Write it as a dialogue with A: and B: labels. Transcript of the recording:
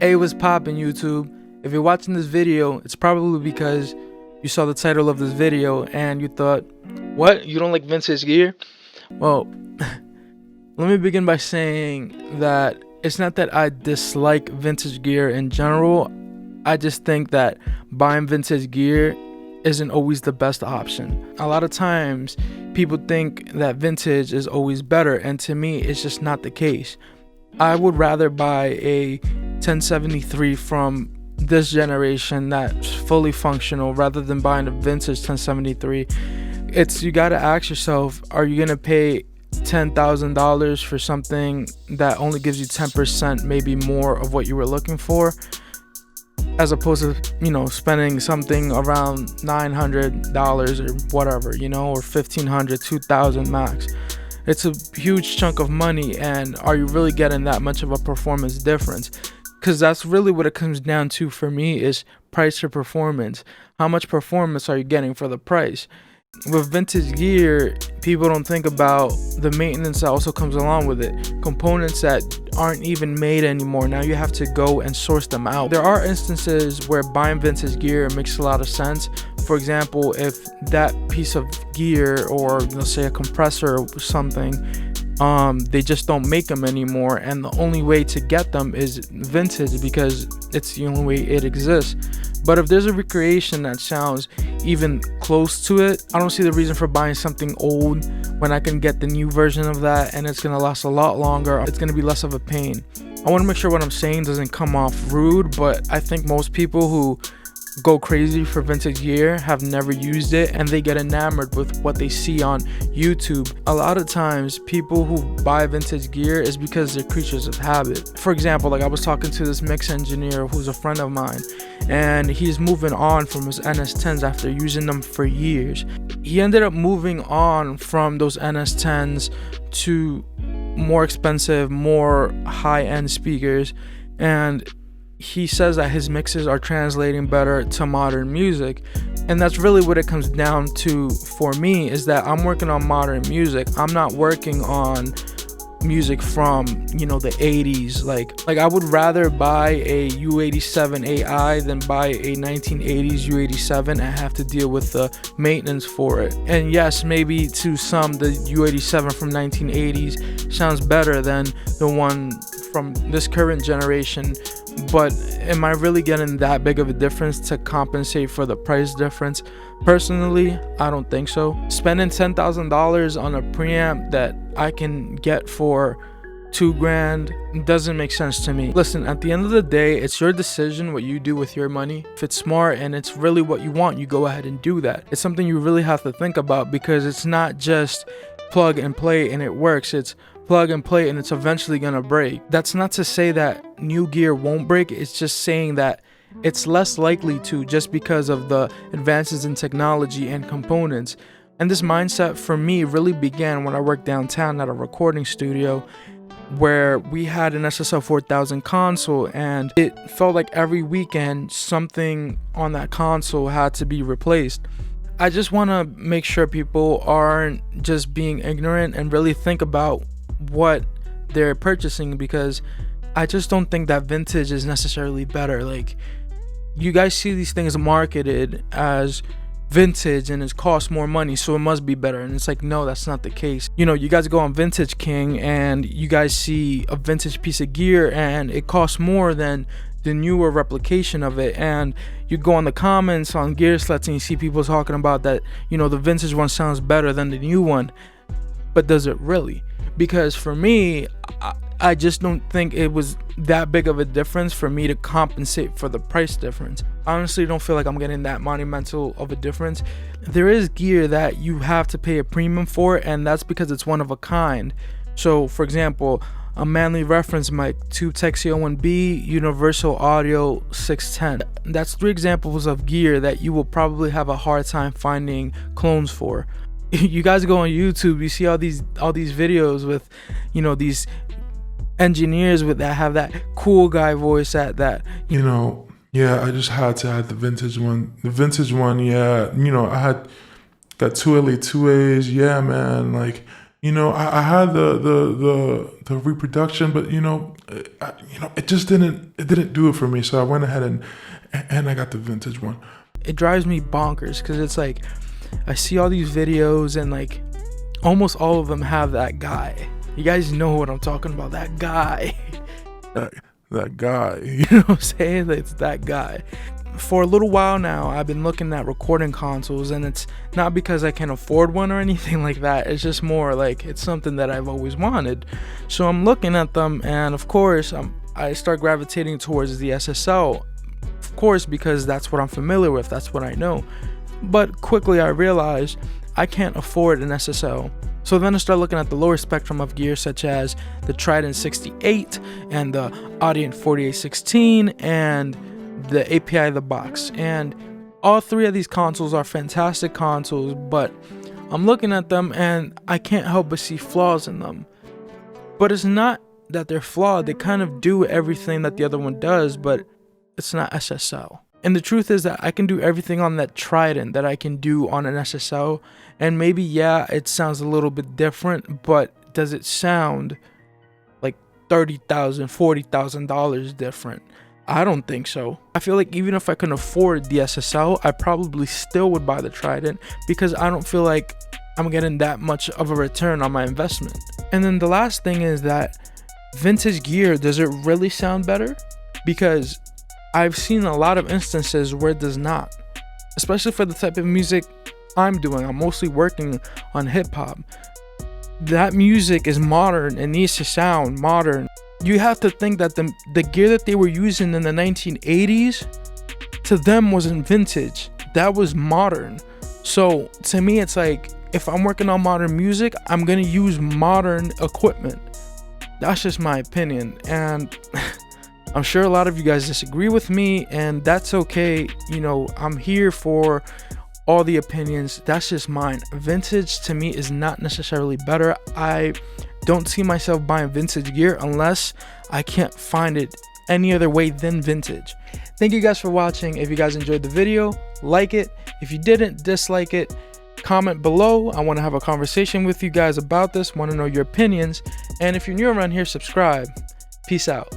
A: Hey, what's poppin' YouTube? If you're watching this video, it's probably because you saw the title of this video and you thought, what? You don't like vintage gear? Well, let me begin by saying that it's not that I dislike vintage gear in general. I just think that buying vintage gear isn't always the best option. A lot of times, people think that vintage is always better, and to me, it's just not the case. I would rather buy a 1073 from this generation that's fully functional rather than buying a vintage 1073. You gotta ask yourself, are you gonna pay $10,000 for something that only gives you 10% maybe more of what you were looking for, as opposed to spending something around $900 or whatever, or $1,500, $2,000 max. It's a huge chunk of money, and are you really getting that much of a performance difference? Because that's really what it comes down to for me, is price to performance. How much performance are you getting for the price? With vintage gear, people don't think about the maintenance that also comes along with it. Components that aren't even made anymore, now you have to go and source them out. There are instances where buying vintage gear makes a lot of sense. For example, if that piece of gear, or let's say a compressor or something, they just don't make them anymore, and the only way to get them is vintage because it's the only way it exists. But if there's a recreation that sounds even close to it, I don't see the reason for buying something old when I can get the new version of that, and it's gonna last a lot longer. It's gonna be less of a pain. I want to make sure what I'm saying doesn't come off rude, but I think most people who go crazy for vintage gear have never used it, and they get enamored with what they see on YouTube. A lot of times people who buy vintage gear is because they're creatures of habit. For example, like I was talking to this mix engineer who's a friend of mine, and he's moving on from his NS10s after using them for years. He ended up moving on from those NS10s to more expensive, more high-end speakers, and he says that his mixes are translating better to modern music. And that's really what it comes down to for me, is that I'm working on modern music. I'm not working on music from the 80s. Like I would rather buy a U87 AI than buy a 1980s U87 and have to deal with the maintenance for it. And yes, maybe to some the U87 from 1980s sounds better than the one from this current generation, but am I really getting that big of a difference to compensate for the price difference? Personally, I don't think so. Spending $10,000 on a preamp that I can get for $2,000 doesn't make sense to me. Listen, at the end of the day, it's your decision what you do with your money. If it's smart and it's really what you want, you go ahead and do that. It's something you really have to think about, because it's not just plug and play and it works. It's plug and play and it's eventually gonna break. That's not to say that new gear won't break. It's just saying that it's less likely to, just because of the advances in technology and components. And this mindset for me really began when I worked downtown at a recording studio, where we had an SSL 4000 console, and it felt like every weekend something on that console had to be replaced. I just want to make sure people aren't just being ignorant and really think about what they're purchasing, because I just don't think that vintage is necessarily better. Like, you guys see these things marketed as vintage and it costs more money, so it must be better, and it's like, no, that's not the case. You guys go on Vintage King and you guys see a vintage piece of gear and it costs more than the newer replication of it, and you go on the comments on Gearslutz and you see people talking about that the vintage one sounds better than the new one. But does it really? Because for me, I just don't think it was that big of a difference for me to compensate for the price difference. I honestly don't feel like I'm getting that monumental of a difference. There is gear that you have to pay a premium for, and that's because it's one of a kind. So for example, a Manley reference mic, TubeTech C01B, Universal Audio 610. That's 3 examples of gear that you will probably have a hard time finding clones for. You guys go on YouTube, you see all these videos with these engineers that have that cool guy voice that
B: I just had to add the vintage one. I had that 2LA 2As. Yeah, man, like I had the reproduction, but it just didn't do it for me. So I went ahead and I got the vintage one.
A: It drives me bonkers because it's like I see all these videos and like almost all of them have that guy. You guys know what I'm talking about, that guy.
B: That guy.
A: You know what I'm saying? It's that guy. For a little while now, I've been looking at recording consoles, and it's not because I can afford one or anything like that. It's just more like it's something that I've always wanted. So I'm looking at them, and of course, I start gravitating towards the SSL. Of course, because that's what I'm familiar with, that's what I know. But quickly I realized I can't afford an SSL. So then I start looking at the lower spectrum of gear, such as the Trident 68 and the Audient 4816 and the API of the box. And all three of these consoles are fantastic consoles, but I'm looking at them and I can't help but see flaws in them. But it's not that they're flawed. They kind of do everything that the other one does, but it's not SSL. And the truth is that I can do everything on that Trident that I can do on an SSL. And maybe, yeah, it sounds a little bit different, but does it sound like $30,000, $40,000 different? I don't think so. I feel like even if I can afford the SSL, I probably still would buy the Trident because I don't feel like I'm getting that much of a return on my investment. And then the last thing is that vintage gear, does it really sound better? Because I've seen a lot of instances where it does not, especially for the type of music I'm doing. I'm mostly working on hip hop. That music is modern and needs to sound modern. You have to think that the gear that they were using in the 1980s, to them wasn't vintage. That was modern. So to me, it's like, if I'm working on modern music, I'm gonna use modern equipment. That's just my opinion. And I'm sure a lot of you guys disagree with me, and that's okay. I'm here for all the opinions. That's just mine. Vintage to me is not necessarily better. I don't see myself buying vintage gear unless I can't find it any other way than vintage. Thank you guys for watching. If you guys enjoyed the video, like it. If you didn't, dislike it. Comment below. I want to have a conversation with you guys about this. Want to know your opinions. And if you're new around here, subscribe. Peace out.